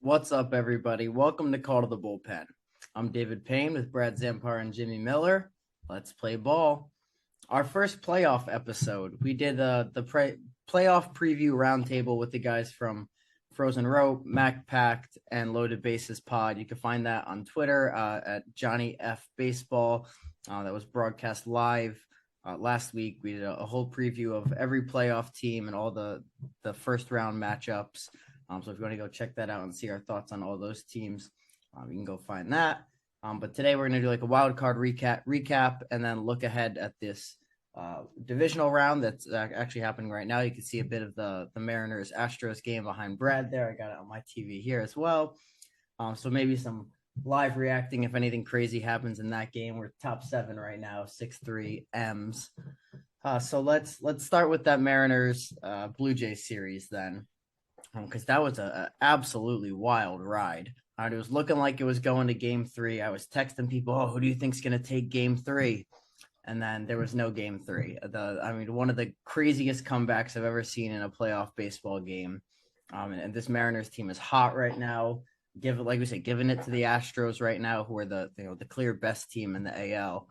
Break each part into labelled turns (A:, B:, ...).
A: What's up, everybody? Welcome to Call to the Bullpen. I'm David Payne with Brad Zampar and Jimmy Miller. Let's play ball. Our first playoff episode, we did the playoff preview roundtable with the guys from Frozen Rope, Mac Pact, and Loaded Bases Pod. You can find that on Twitter at Johnny F Baseball. That was broadcast live last week. We did a whole preview of every playoff team and all the first round matchups. So if you want to go check that out and see our thoughts on all those teams, you can go find that. But today we're going to do like a wild card recap and then look ahead at this divisional round that's actually happening right now. You can see a bit of the Mariners Astros game behind Brad there. I got it on my TV here as well. So maybe some live reacting if anything crazy happens in that game. We're top 7 right now, 6-3 M's. So let's start with that Mariners Blue Jays series then. Because that was a absolutely wild ride. It was looking like it was going to game 3. I was texting people, who do you think's going to take game 3? And then there was no game 3. One of the craziest comebacks I've ever seen in a playoff baseball game. And this Mariners team is hot right now. Giving it to the Astros right now, who are the clear best team in the AL.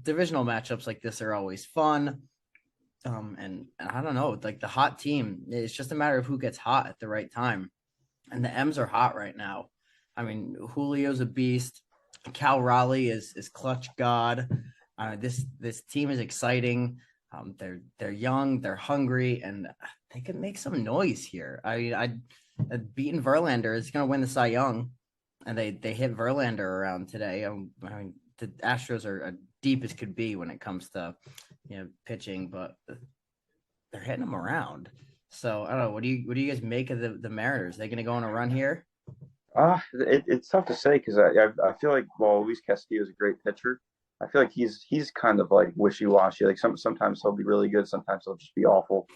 A: Divisional matchups like this are always fun. And I don't know, like the hot team, it's just a matter of who gets hot at the right time. And the M's are hot right now. I mean, Julio's a beast. Cal Raleigh is clutch god. This team is exciting. They're young, they're hungry, and they can make some noise here. Beating Verlander is going to win the Cy Young, and they hit Verlander around today. The Astros are deep as could be when it comes to pitching, but they're hitting them around. So I don't know. What do you guys make of the Mariners? Are they going to go on a run here?
B: It's tough to say because I feel like while Luis Castillo is a great pitcher, I feel like he's kind of like wishy-washy. Like sometimes he'll be really good, sometimes he'll just be awful.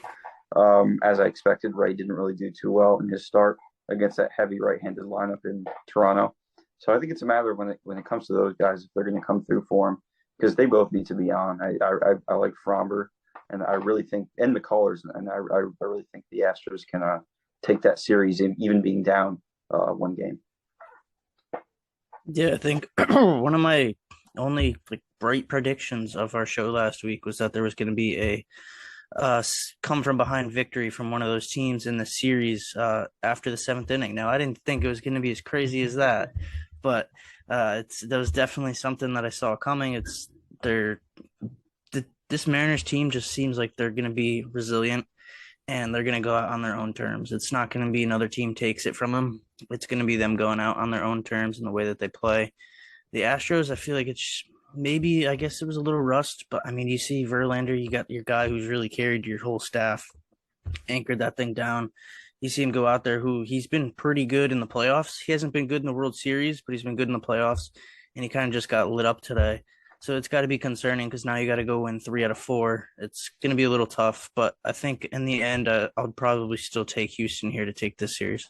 B: As I expected, Ray didn't really do too well in his start against that heavy right-handed lineup in Toronto. So I think it's a matter of when it comes to those guys, if they're going to come through for him, because they both need to be on. I like Fromber, and I really think, and McCullers, and I really think the Astros can take that series, even being down one game.
C: Yeah, I think one of my only bright predictions of our show last week was that there was going to be a come from behind victory from one of those teams in the series after the 7th inning. Now, I didn't think it was going to be as crazy as that, but that was definitely something that I saw coming. This Mariners team just seems like they're going to be resilient and they're going to go out on their own terms. It's not going to be another team takes it from them. It's going to be them going out on their own terms and the way that they play. The Astros, I feel like it's maybe, I guess it was a little rust, but I mean, you see Verlander, you got your guy who's really carried your whole staff, anchored that thing down. You see him go out there he's been pretty good in the playoffs. He hasn't been good in the World Series, but he's been good in the playoffs, and he kind of just got lit up today. So it's got to be concerning because now you got to go win 3 out of 4. It's going to be a little tough, but I think in the end, I'll probably still take Houston here to take this series.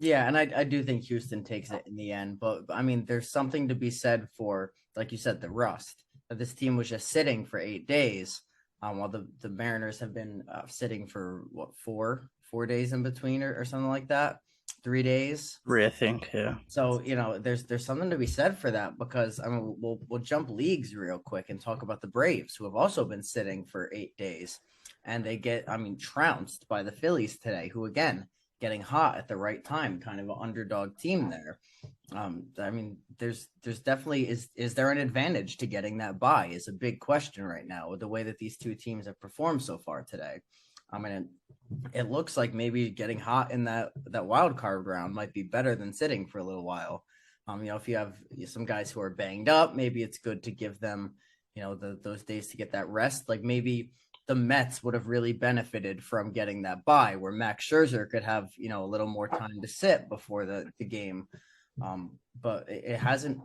A: Yeah, and I do think Houston takes it in the end. But, I mean, there's something to be said for, like you said, the rust. That this team was just sitting for 8 days, while the Mariners have been sitting for, 4 days in between or something like that? 3 days?
C: 3, I think, yeah.
A: So, there's something to be said for that because, I mean, we'll jump leagues real quick and talk about the Braves, who have also been sitting for 8 days. And they get, trounced by the Phillies today, who, again, getting hot at the right time, kind of an underdog team there. There's definitely is there an advantage to getting that bye is a big question right now with the way that these two teams have performed so far today. It looks like maybe getting hot in that wild card round might be better than sitting for a little while. If you have some guys who are banged up, maybe it's good to give them, those days to get that rest. Like maybe the Mets would have really benefited from getting that bye where Max Scherzer could have, a little more time to sit before the game. But it hasn't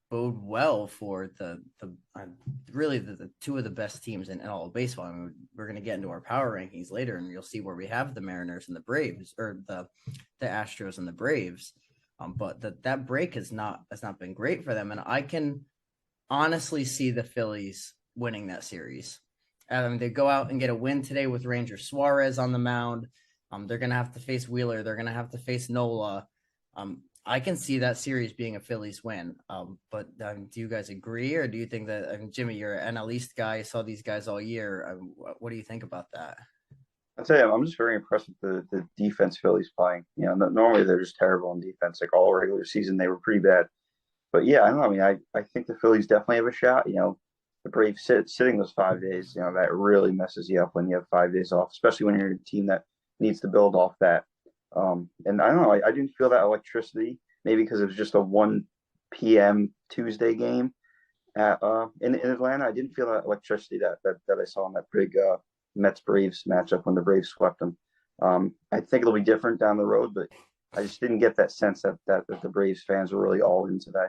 A: bode well for the two of the best teams in all of baseball. We're going to get into our power rankings later and you'll see where we have the Mariners and the Braves or the Astros and the Braves. But that break has not been great for them. And I can honestly see the Phillies winning that series. They go out and get a win today with Ranger Suarez on the mound. They're going to have to face Wheeler. They're going to have to face Nola. I can see that series being a Phillies win. But do you guys agree, or do you think that Jimmy, you're an NL East guy, saw these guys all year? What do you think about that?
B: I'll tell you, I'm just very impressed with the defense Philly's playing. Normally they're just terrible in defense. Like all regular season, they were pretty bad. But yeah, I don't know. I mean, I think the Phillies definitely have a shot. The Braves sitting those 5 days, that really messes you up when you have 5 days off, especially when you're a team that needs to build off that. And I don't know, I didn't feel that electricity, maybe because it was just a 1 p.m. Tuesday game in Atlanta. I didn't feel that electricity that I saw in that big Mets Braves matchup when the Braves swept them. I think it'll be different down the road, but I just didn't get that sense that the Braves fans were really all in today.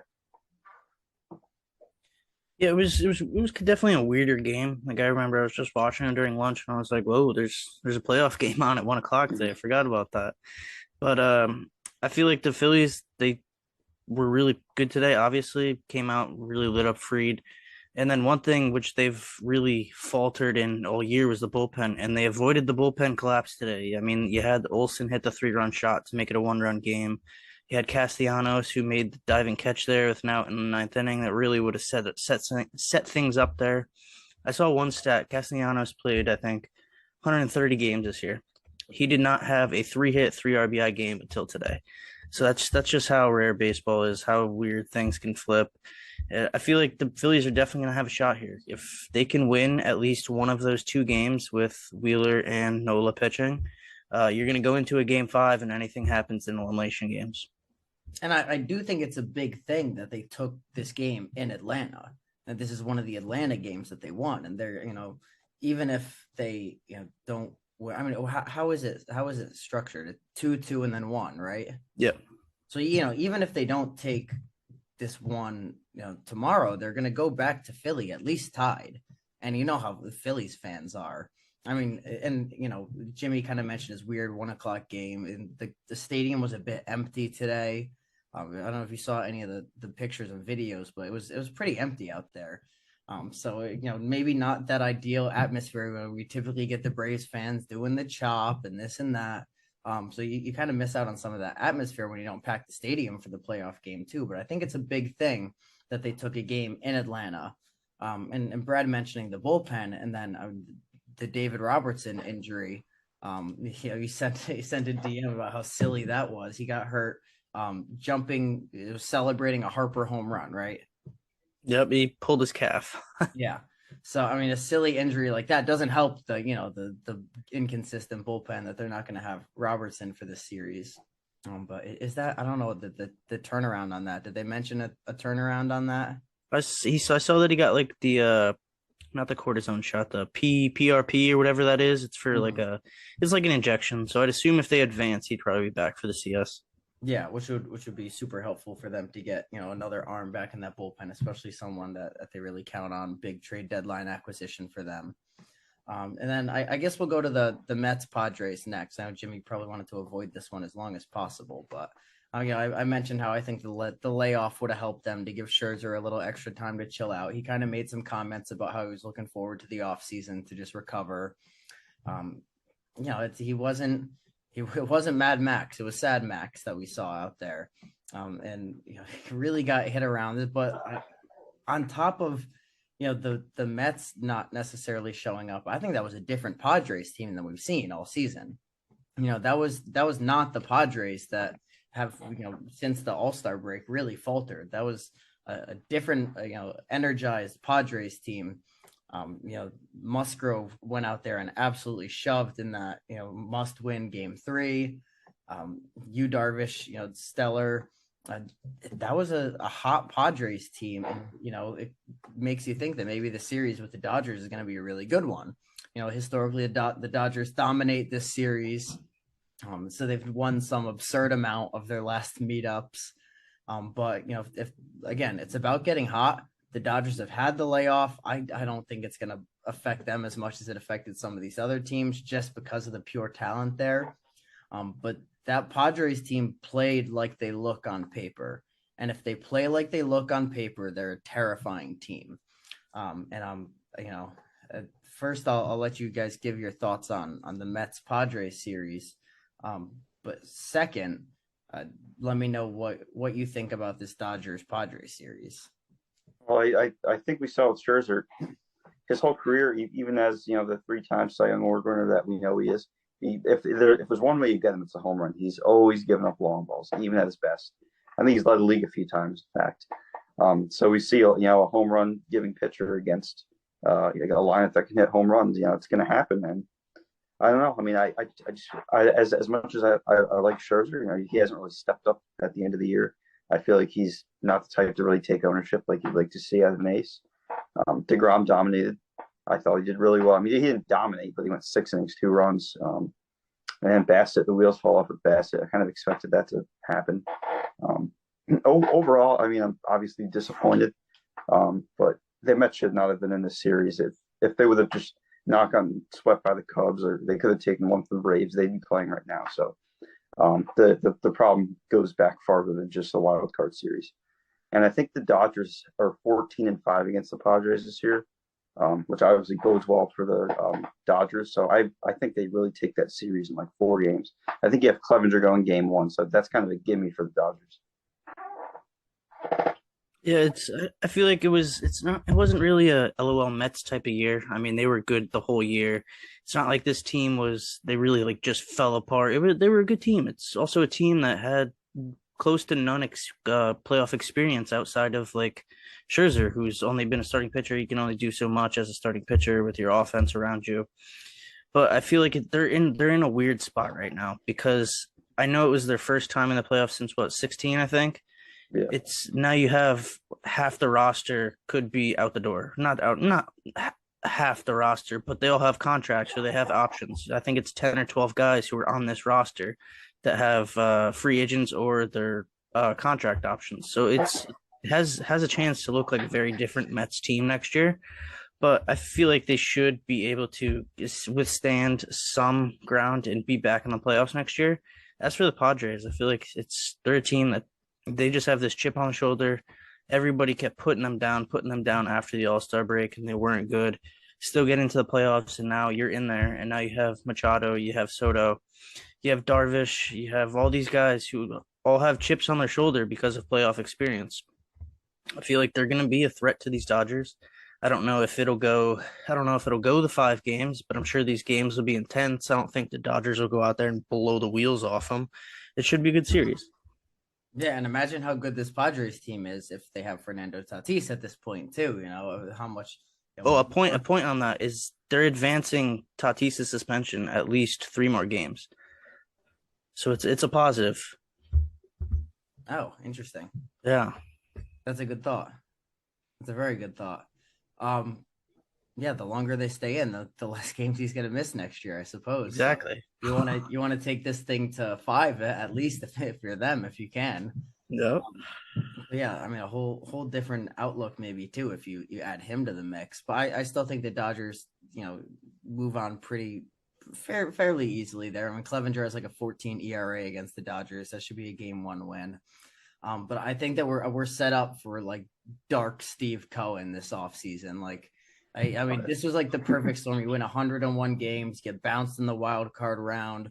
C: Yeah, it was definitely a weirder game. Like I remember I was just watching it during lunch and I was like, whoa, there's a playoff game on at 1 o'clock today. I forgot about that. But I feel like the Phillies, they were really good today. Obviously, came out really lit up Freed. And then one thing which they've really faltered in all year was the bullpen, and they avoided the bullpen collapse today. I mean, you had Olson hit the 3-run shot to make it a 1-run game. You had Castellanos who made the diving catch there with an out in the ninth inning that really would have set things up there. I saw one stat. Castellanos played, I think, 130 games this year. He did not have a 3-hit, 3 RBI game until today. So that's just how rare baseball is, how weird things can flip. I feel like the Phillies are definitely going to have a shot here. If they can win at least one of those 2 games with Wheeler and Nola pitching, you're going to go into a game 5 and anything happens in elimination games.
A: And I do think it's a big thing that they took this game in Atlanta. And this is one of the Atlanta games that they won. And they're, even if they, don't, I mean, how is it structured? 2-2 and then 1, right?
C: Yeah.
A: So, even if they don't take this one, tomorrow, they're going to go back to Philly at least tied. And you know how the Phillies fans are. I mean, and Jimmy kind of mentioned his weird 1 o'clock game, and the stadium was a bit empty today. I don't know if you saw any of the pictures and videos, but it was pretty empty out there. So maybe not that ideal atmosphere where we typically get the Braves fans doing the chop and this and that. So you kind of miss out on some of that atmosphere when you don't pack the stadium for the playoff game too. But I think it's a big thing that they took a game in Atlanta. And Brad mentioning the bullpen, and then the David Robertson injury. He sent a DM about how silly that was. He got hurt jumping, celebrating a Harper home run, right?
C: Yep, he pulled his calf.
A: Yeah. So I mean, a silly injury like that doesn't help the the inconsistent bullpen that they're not going to have Robertson for this series. But is that, I don't know, the turnaround on that? Did they mention a turnaround on that?
C: I saw that he got like the not the cortisone shot, the PRP or whatever that is. It's for it's like an injection. So I'd assume if they advance, he'd probably be back for the CS.
A: Yeah, which would be super helpful for them to get, another arm back in that bullpen, especially someone that they really count on, big trade deadline acquisition for them. And then I guess we'll go to the Mets Padres next. I know Jimmy probably wanted to avoid this one as long as possible, but I mentioned how I think the layoff would have helped them to give Scherzer a little extra time to chill out. He kind of made some comments about how he was looking forward to the offseason to just recover. It wasn't Mad Max. It was Sad Max that we saw out there. And he really got hit around it. But on top of, the Mets not necessarily showing up, I think that was a different Padres team than we've seen all season. That was not the Padres that have, since the All-Star break really faltered. That was a different, energized Padres team. Musgrove went out there and absolutely shoved in that, must-win game 3. Darvish, stellar. That was a hot Padres team, and it makes you think that maybe the series with the Dodgers is going to be a really good one. Historically, the Dodgers dominate this series, so they've won some absurd amount of their last meetups. But if again, it's about getting hot. The Dodgers have had the layoff. I don't think it's going to affect them as much as it affected some of these other teams just because of the pure talent there. But that Padres team played like they look on paper. And if they play like they look on paper, they're a terrifying team. And first I'll let you guys give your thoughts on the Mets Padres series. But second, let me know what you think about this Dodgers Padres series.
B: Well, I think we saw with Scherzer his whole career, even as the 3-time Cy Young Award winner that we know he is. If there's one way you get him, it's a home run. He's always given up long balls, even at his best. I think he's led the league a few times, in fact. So we see a home run giving pitcher against a lineup that can hit home runs. It's going to happen, and I don't know. I mean, as much as I like Scherzer, he hasn't really stepped up at the end of the year. I feel like he's not the type to really take ownership like you'd like to see out of an ace. DeGrom dominated. I thought he did really well. I mean, he didn't dominate, but he went 6 innings, 2 runs. And Bassett, the wheels fall off with Bassett. I kind of expected that to happen. Overall, I mean, I'm obviously disappointed. But the Mets should not have been in this series. If they would have just not gotten swept by the Cubs, or they could have taken one from the Braves, they'd be playing right now. So the problem goes back farther than just a wild card series. And I think the Dodgers are 14-5 against the Padres this year, which obviously bodes well for the Dodgers. So I think they really take that series in like 4 games. I think you have Clevenger going game 1, so that's kind of a gimme for the Dodgers.
C: Yeah, I feel like it wasn't really a LOL Mets type of year. I mean, they were good the whole year. It's not like this team they really like just fell apart. They were a good team. It's also a team that had close to none playoff experience outside of like Scherzer, who's only been a starting pitcher. You can only do so much as a starting pitcher with your offense around you. But I feel like they're in a weird spot right now, because I know it was their first time in the playoffs since 16, I think.
B: Yeah.
C: It's now you have half the roster could be out the door. Not half the roster, but they all have contracts, so they have options. I think it's 10 or 12 guys who are on this roster that have free agents or their contract options. So it has a chance to look like a very different Mets team next year. But I feel like they should be able to withstand some ground and be back in the playoffs next year. As for the Padres, I feel like they're a team that they just have this chip on the shoulder. Everybody kept putting them down after the All-Star break, and they weren't good. Still get into the playoffs, and now you're in there, and now you have Machado, you have Soto, you have Darvish, you have all these guys who all have chips on their shoulder because of playoff experience. I feel like they're going to be a threat to these Dodgers. I don't know if it'll go the 5 games, but I'm sure these games will be intense. I don't think the Dodgers will go out there and blow the wheels off them. It should be a good series.
A: Yeah, and imagine how good this Padres team is if they have Fernando Tatis at this point too. How much.
C: A point on that is they're advancing Tatis' suspension at least 3 more games, so it's a positive.
A: Oh, interesting.
C: Yeah,
A: that's a good thought. That's a very good thought. Yeah, the longer they stay in, the less games he's gonna miss next year, I suppose.
C: Exactly.
A: So you wanna take this thing to 5 at least if you're them, if you can.
C: Yep.
A: Yeah, I mean a whole different outlook maybe too if you add him to the mix. But I still think the Dodgers, move on fairly easily there. I mean Clevenger has like a 14 ERA against the Dodgers. That should be a game 1 win. But I think that we're set up for like dark Steve Cohen this offseason. Like I mean, this was like the perfect storm. You win 101 games, get bounced in the wild card round.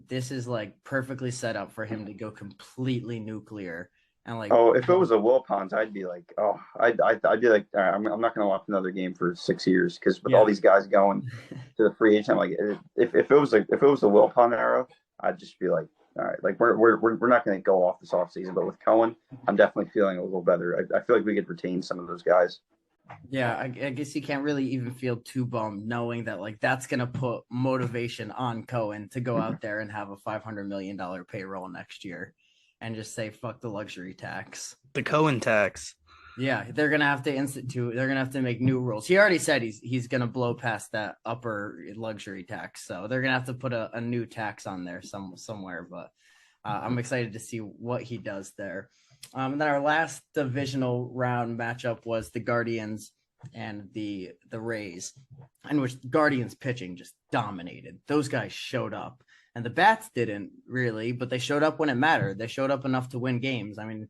A: This is like perfectly set up for him to go completely nuclear. And like,
B: if it was a Wilpons, I'd be like, I'd be like, all right, I'm not going to watch another game for 6 years, because with all these guys going to the free agent, I'm like, if it was a Wilpon era, I'd just be like, all right, like we're not going to go off this offseason. But with Cohen, I'm definitely feeling a little better. I feel like we could retain some of those guys.
A: Yeah, I guess you can't really even feel too bummed knowing that like that's gonna put motivation on Cohen to go out there and have a $500 million payroll next year, and just say fuck the luxury tax,
C: the Cohen tax.
A: Yeah, they're gonna have to institute. They're gonna have to make new rules. He already said he's gonna blow past that upper luxury tax, so they're gonna have to put a new tax on there somewhere. But I'm excited to see what he does there. And then our last divisional round matchup was the Guardians and the Rays, in which the Guardians pitching just dominated. Those guys showed up, and the bats didn't really, but they showed up when it mattered. They showed up enough to win games. I mean,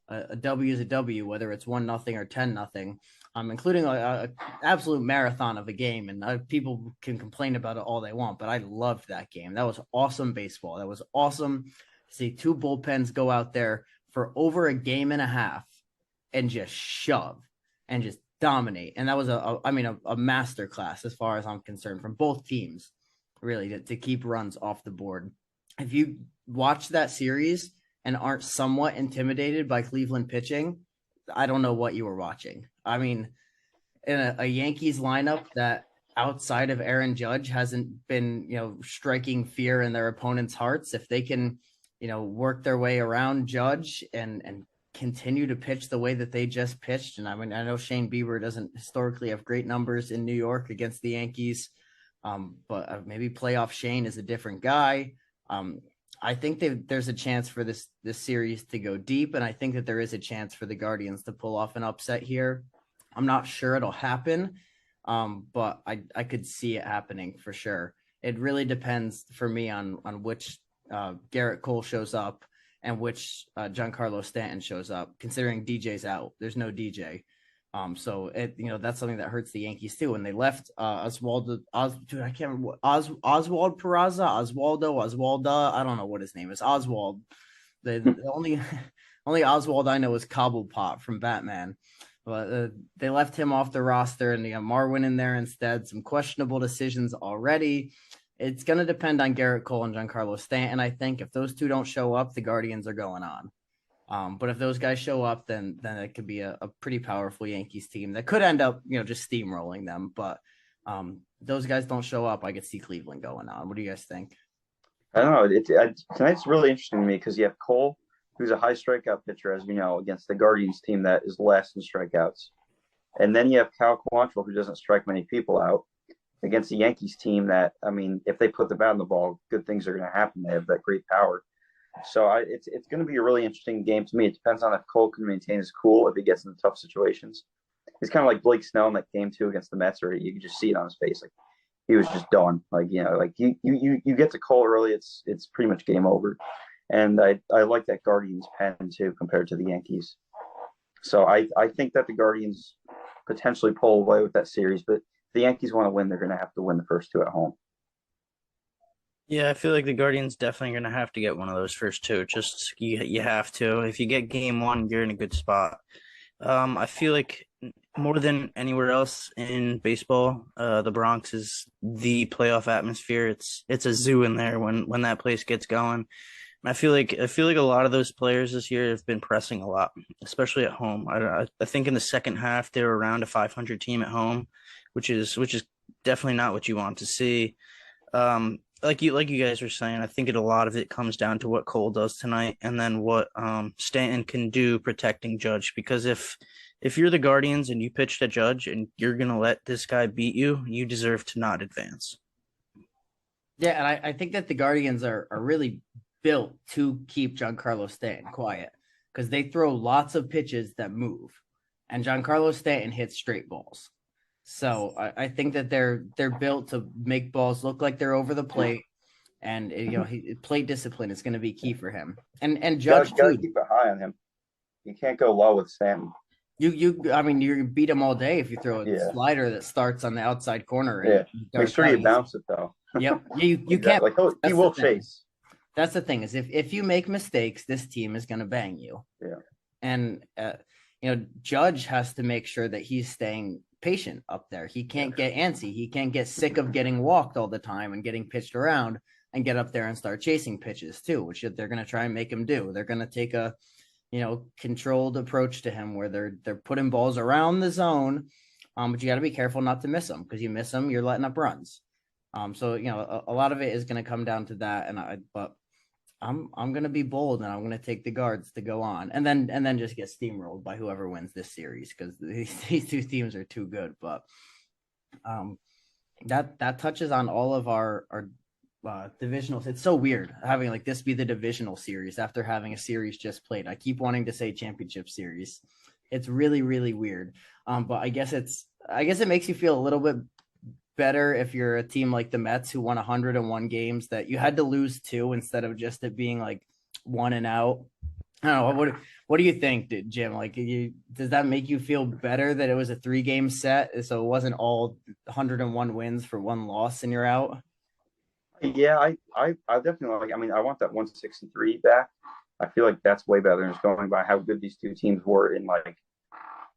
A: a W is a W, whether it's 1-0 or 10-0. Including a absolute marathon of a game, and people can complain about it all they want, but I loved that game. That was awesome baseball. That was awesome to see two bullpens go out there for over a game and a half and just shove and just dominate. And that was a master class as far as I'm concerned from both teams, really, to keep runs off the board. If you watch that series and aren't somewhat intimidated by Cleveland pitching, I don't know what you were watching. I mean, in a Yankees lineup that outside of Aaron Judge hasn't been, striking fear in their opponents' hearts, if they can, work their way around Judge and continue to pitch the way that they just pitched. And I mean, I know Shane Bieber doesn't historically have great numbers in New York against the Yankees, but maybe playoff Shane is a different guy. I think there's a chance for this series to go deep, and I think that there is a chance for the Guardians to pull off an upset here. I'm not sure it'll happen, but I could see it happening for sure. It really depends for me on which Garrett Cole shows up and which Giancarlo Stanton shows up, considering DJ's out. There's no DJ. So that's something that hurts the Yankees too. When they left I can't remember Oswald Peraza, Oswalda, I don't know what his name is. Oswald. The only Oswald I know is Cobblepot from Batman. But they left him off the roster, and Marwin in there instead. Some questionable decisions already. It's going to depend on Garrett Cole and Giancarlo Stanton. I think if those two don't show up, the Guardians are going on. But if those guys show up, then it could be a pretty powerful Yankees team that could end up, just steamrolling them. But those guys don't show up, I could see Cleveland going on. What do you guys think?
B: I don't know. Tonight's really interesting to me because you have Cole, who's a high strikeout pitcher, as we know, against the Guardians team that is last in strikeouts. And then you have Cal Quantrill, who doesn't strike many people out, against the Yankees team that, I mean, if they put the bat on the ball, good things are going to happen. They have that great power. So it's going to be a really interesting game to me. It depends on if Cole can maintain his cool if he gets into tough situations. He's kind of like Blake Snell in that game 2 against the Mets, where you can just see it on his face. Like he was just done. Like, you get to Cole early, it's pretty much game over. And I like that Guardians pen too compared to the Yankees. So I think that the Guardians potentially pull away with that series, but if the Yankees want to win, they're going to have to win the first 2 at home.
C: Yeah, I feel like the Guardians definitely going to have to get one of those first 2. Just you have to. If you get game 1, you're in a good spot. I feel like more than anywhere else in baseball, the Bronx is the playoff atmosphere. It's a zoo in there when that place gets going. And I feel like a lot of those players this year have been pressing a lot, especially at home. I think in the second half they were around a 500 team at home, which is definitely not what you want to see. Like you guys were saying, I think a lot of it comes down to what Cole does tonight, and then what Stanton can do protecting Judge. Because if you're the Guardians and you pitch to Judge and you're gonna let this guy beat you, you deserve to not advance.
A: Yeah, and I think that the Guardians are really built to keep Giancarlo Stanton quiet because they throw lots of pitches that move, and Giancarlo Stanton hits straight balls. So I think that they're built to make balls look like they're over the plate, and plate discipline is going to be key for him. And Judge
B: you gotta keep it high on him. You can't go low with Stanton.
A: You beat him all day if you throw a slider that starts on the outside corner.
B: Yeah, make sure you bounce it though.
A: Yep, you can't.
B: Like he will chase.
A: That's the thing is if you make mistakes, this team is going to bang you.
B: Yeah,
A: and Judge has to make sure that he's staying patient up there. He can't get antsy. He can't get sick of getting walked all the time and getting pitched around and get up there and start chasing pitches too, which they're going to try and make him do. They're going to take a, controlled approach to him where they're putting balls around the zone. But you got to be careful not to miss them because you miss them, you're letting up runs. So, a lot of it is going to come down to that. But I'm going to be bold and I'm going to take the Guards to go on and then just get steamrolled by whoever wins this series because these two teams are too good. But that touches on all of our divisionals. It's so weird having like this be the divisional series after having a series just played. I keep wanting to say championship series. It's really, really weird. But I guess it makes you feel a little bit better if you're a team like the Mets who won 101 games that you had to lose 2 instead of just it being like 1 and out. I don't know. What do you think, Jim? Like, does that make you feel better that it was a 3-game set, so it wasn't all 101 wins for one loss and you're out?
B: Yeah, I definitely like. I mean, I want that 163 back. I feel like that's way better than just going by how good these two teams were in like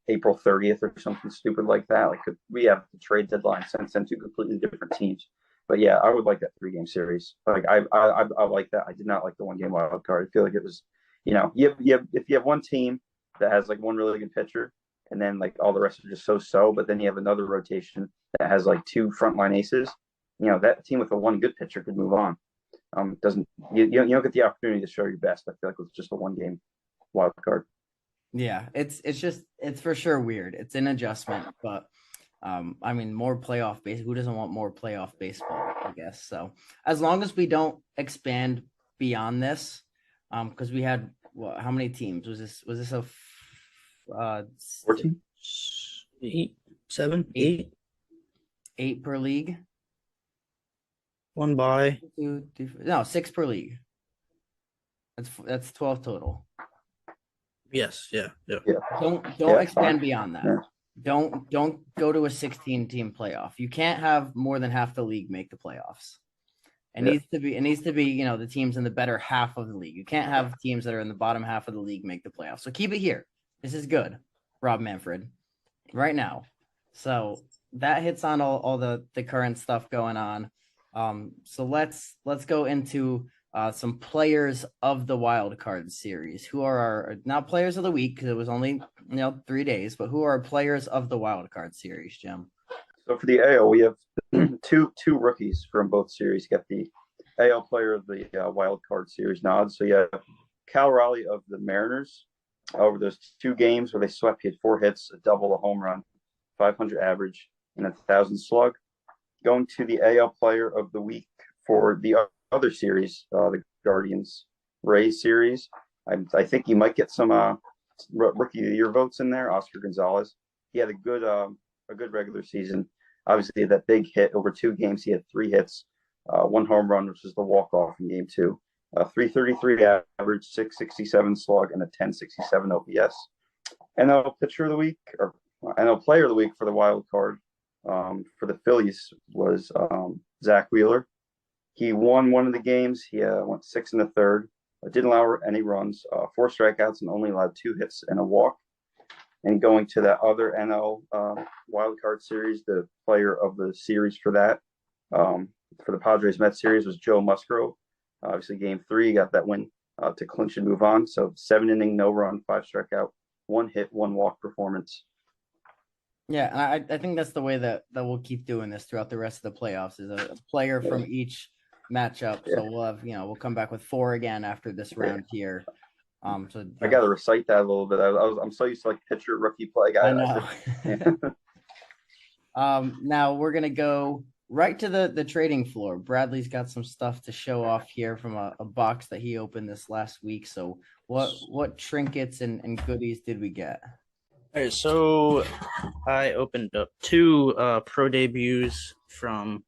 B: April 30th or something stupid like that. Like we have the trade deadline sent two completely different teams. But yeah, I would like that 3-game series. Like I like that. I did not like the 1-game wild card. I feel like it was, if you have one team that has like one really good pitcher and then like all the rest are just so, but then you have another rotation that has like two frontline aces. That team with a one good pitcher could move on. Doesn't you don't get the opportunity to show your best. I feel like it's just a 1-game wild card.
A: Yeah, it's for sure weird. It's an adjustment, but I mean, more playoff base. Who doesn't want more playoff baseball? I guess so. As long as we don't expand beyond this, because we had how many teams was this? Was this a
B: 14?
C: 8, 7,
A: eight
C: 8,
A: eight per league?
C: one by.
A: No, 6 per league. That's 12 total.
C: Yes, yeah.
A: Don't expand beyond that.
B: Yeah.
A: Don't go to a 16-team playoff. You can't have more than half the league make the playoffs. It needs to be the teams in the better half of the league. You can't have teams that are in the bottom half of the league make the playoffs. So keep it here. This is good, Rob Manfred, right now. So that hits on all the current stuff going on. So let's go into some players of the wild card series. Who are our not players of the week because it was only 3 days, but who are our players of the wild card series, Jim?
B: So for the AL, we have two rookies from both series get the AL Player of the Wild Card Series nod. So you have Cal Raleigh of the Mariners over those 2 games where they swept. He had 4 hits, a double, a home run, 500 average, and 1,000 slug. Going to the AL Player of the Week for the other series, the Guardians Rays series. I think you might get some Rookie of the Year votes in there. Oscar Gonzalez. He had a good regular season. Obviously, that big hit over 2 games, he had 3 hits, 1 home run, which was the walk-off in game 2, 333 average, 667 slug, and a 1067 OPS. NL Pitcher of the Week, or NL Player of the Week for the wild card for the Phillies was Zach Wheeler. He won one of the games. He went 6 in the third, didn't allow any runs, 4 strikeouts, and only allowed 2 hits and a walk. And going to that other NL wildcard series, the player of the series for that, for the Padres Mets series was Joe Musgrove. Obviously, game 3, got that win to clinch and move on. So 7 inning, no run, 5 strikeout, 1 hit, 1 walk performance.
A: Yeah, I think that's the way that we'll keep doing this throughout the rest of the playoffs is a player from each matchup. Yeah. So we'll have we'll come back with 4 again after this round here. So
B: I got to recite that a little bit. I'm so used to like pitcher rookie play guy.
A: I know. Now we're gonna go right to the trading floor. Bradley's got some stuff to show off here from a box that he opened this last week. So what trinkets and goodies did we get?
C: All right, so I opened up 2 pro debuts from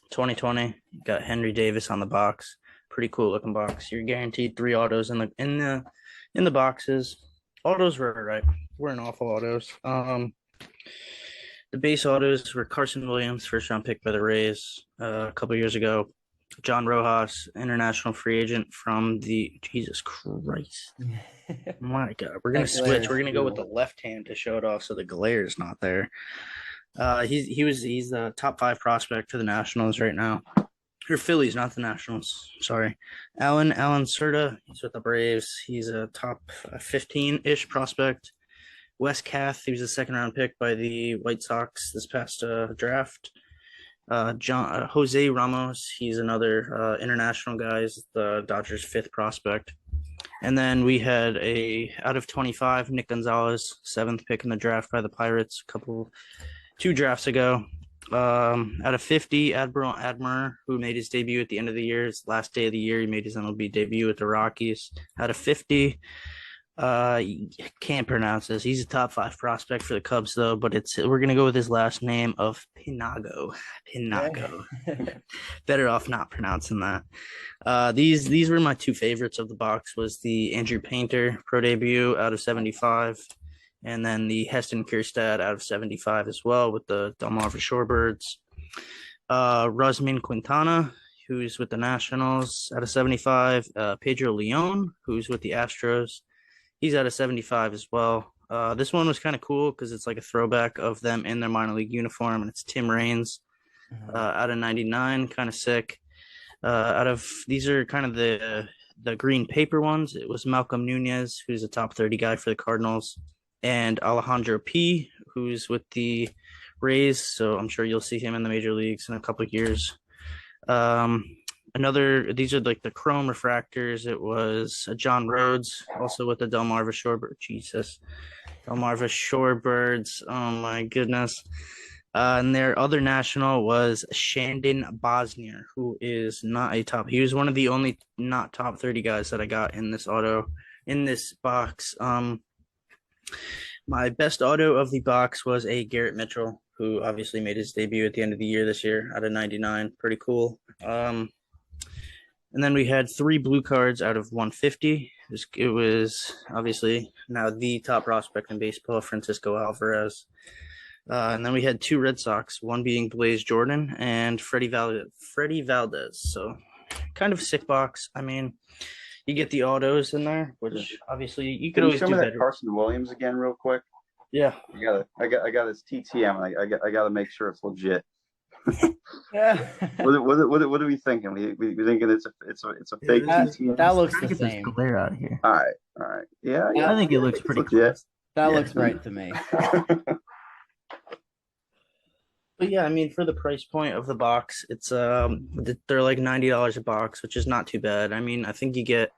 C: 2020. Got Henry Davis on the box. Pretty cool looking box. You're guaranteed 3 autos in the boxes. Autos were all right. Weren't awful autos. The base autos were Carson Williams, first round pick by the Rays a couple years ago. John Rojas, international free agent from the Jesus Christ. My God, we're gonna switch. We're gonna go with the left hand to show it off, so the glare is not there. He's the top 5 prospect for the Nationals right now. Or Phillies, not the Nationals. Sorry. Alan Cerda, he's with the Braves. He's a top 15-ish prospect. Wes Kath, he was a 2nd-round pick by the White Sox this past draft. Jose Ramos, he's another international guy. He's the Dodgers' 5th prospect. And then we had out of 25, Nick Gonzalez, 7th pick in the draft by the Pirates 2 drafts ago. Out of 50, Admiral Admer, who made his debut at the end of the year, his last day of the year, he made his MLB debut with the Rockies. Out of 50, Can't pronounce this. He's a top 5 prospect for the Cubs, though. But we're gonna go with his last name of Pinago. Pinago. Better off not pronouncing that. These were my 2 favorites of the box. Was the Andrew Painter pro debut out of 75, and then the Heston Kjerstad out of 75 as well with the Delmarva Shorebirds. Rusmin Quintana, who's with the Nationals out of 75. Pedro Leon, who's with the Astros. He's out of 75 as well. This one was kind of cool because it's like a throwback of them in their minor league uniform, and it's Tim Raines out of 99, kind of sick. These are kind of the green paper ones. It was Malcolm Nunez, who's a top 30 guy for the Cardinals, and Alejandro P, who's with the Rays. So I'm sure you'll see him in the major leagues in a couple of years. These are like the chrome refractors. It was John Rhodes, also with the Delmarva Shorebirds. Oh my goodness. And their other national was Shandon Bosnier, who is not a top. He was one of the only not top 30 guys that I got in this box. My best auto of the box was a Garrett Mitchell, who obviously made his debut at the end of the year this year out of 99. Pretty cool. And then we had 3 blue cards out of 150. It was obviously now the top prospect in baseball, Francisco Alvarez. And then we had 2 Red Sox, one being Blaze Jordan and Freddie Valdez. So kind of sick box. I mean, you get the autos in there, which obviously you could always do better.
B: That Carson Williams again real quick?
C: Yeah.
B: I got his TTM. I got to make sure it's legit.
A: Yeah.
B: What are we thinking? We thinking it's a fake TTM?
A: That looks the same.
C: Glare out of here.
B: All right. Yeah.
C: I think it looks pretty close.
A: That looks right to me.
C: But yeah, I mean, for the price point of the box, it's they're like $90 a box, which is not too bad. I mean, I think you get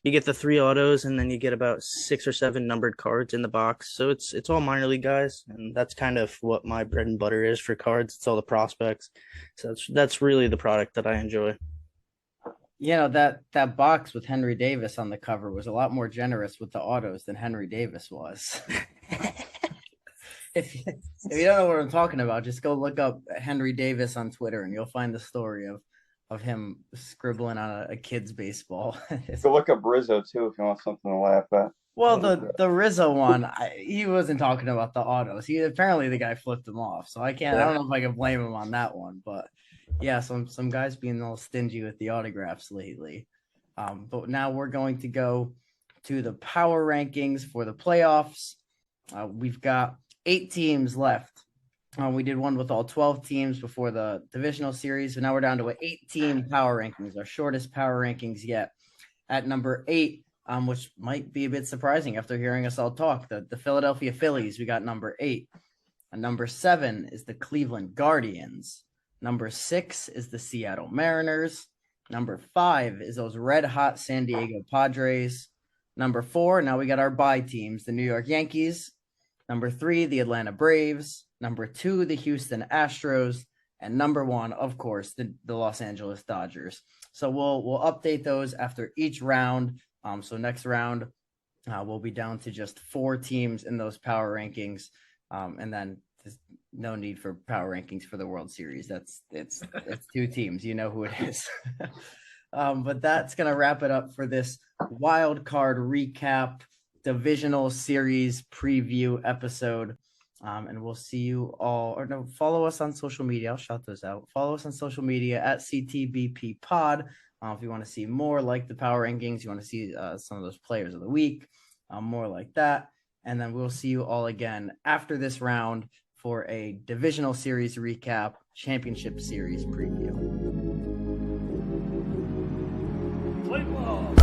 C: the 3 autos, and then you get about 6 or 7 numbered cards in the box. So it's all minor league guys, and that's kind of what my bread and butter is for cards. It's all the prospects. So that's really the product that I enjoy.
A: You know, that box with Henry Davis on the cover was a lot more generous with the autos than Henry Davis was. If you don't know what I'm talking about, just go look up Henry Davis on Twitter, and you'll find the story of him scribbling on a kid's baseball.
B: Go look up Rizzo too if you want something to laugh at.
A: Well, the Rizzo one, he wasn't talking about the autos. Apparently the guy flipped him off, so I don't know if I can blame him on that one. But yeah, some guys being a little stingy with the autographs lately. But now we're going to go to the power rankings for the playoffs. We've got 8 teams left. We did one with all 12 teams before the divisional series, and now we're down to an 8-team power rankings, our shortest power rankings yet. At number 8, which might be a bit surprising after hearing us all talk, the Philadelphia Phillies, we got number 8. And number 7 is the Cleveland Guardians. Number 6 is the Seattle Mariners. Number 5 is those red-hot San Diego Padres. Number 4, now we got our bye teams, the New York Yankees. Number 3, the Atlanta Braves. Number 2, the Houston Astros. And number 1, of course, the Los Angeles Dodgers. So we'll update those after each round. So next round, we'll be down to just 4 teams in those power rankings. And then there's no need for power rankings for the World Series. It's 2 teams. You know who it is. But that's going to wrap it up for this wild card recap divisional series preview episode. And we'll see you all, or no, follow us on social media. I'll shout those out. Follow us on social media at CTBP Pod. If you want to see more like the power rankings, you want to see some of those players of the week, more like that. And then we'll see you all again after this round for a divisional series recap, championship series preview. Play ball.